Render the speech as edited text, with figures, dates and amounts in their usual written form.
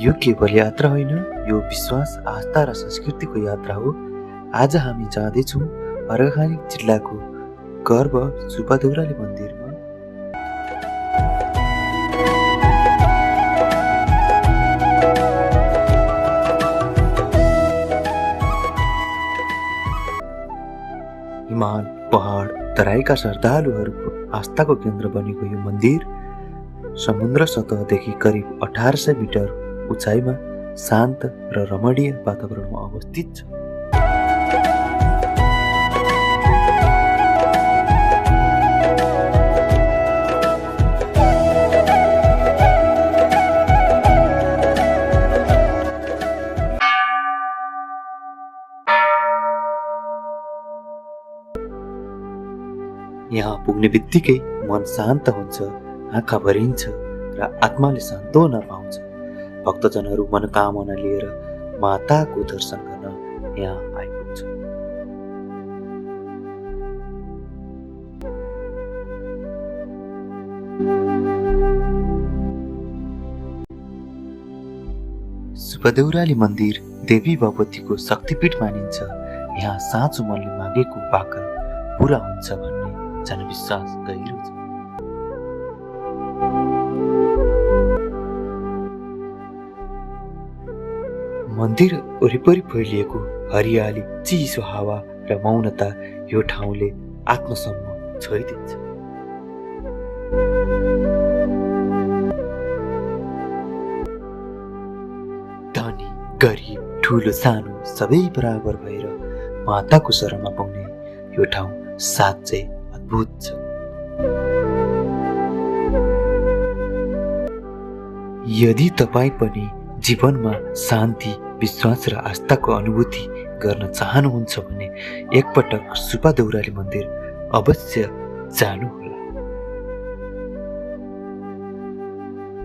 यो केवल यात्रा होइन, यो विश्वास, आस्था र संस्कृतिको यात्रा हो। आज हामी जाँदैछौँ अर्घाखाँची जिल्लाको गर्व सुपादेउराली मन्दिरमा। हिमाल, पहाड, तराईका श्रद्धालुहरूको आस्थाको केन्द्र बनेको यो मन्दिर समुद्र सतहदेखि करिब 1800 मिटर उचाइमा शान्त र रमणीय वातावरणमा अवस्थित छ। यहाँ पुग्ने बित्तिकै मन शान्त हुन्छ, आँखा भरिन्छ र आत्माले सान्त्वना पाउँछ। भक्तजनहरू मनोकामना लिएर माताको दर्शन गर्न यहाँ आइपुग्छ। सुपादेउराली मन्दिर देवी भगवतीको शक्तिपीठ मानिन्छ। यहाँ साँचो मनले मागेको भाकल पुरा हुन्छ भन्ने जनविश्वास गहिरो छ। मन्दिर वरिपरि फैलिएको हरियाली, चिसो हावा र मौनता यो ठाउँले आत्मसम्म छोइदिन्छ। धनी गरिब ठुलो सानो सबै बराबर भएर माताको शरणमा पाउने यो ठाउँ साँच्चै अद्भुत छ। यदि तपाईँ पनि जीवनमा शान्ति, विश्वास र आस्थाको अनुभूति गर्न चाहनुहुन्छ भने एकपटक सुपादेउराली मन्दिर अवश्य जानुहोला।